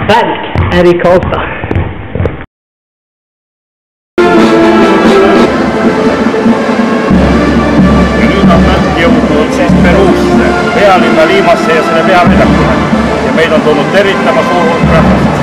Välk är i Karlstad. Ja nüüd on Välk jõudnud siis Peruusse, pealinna Liimasse ja selle pealinnakulle. Ja meid on tulnud tervitama suur hulk rahvast.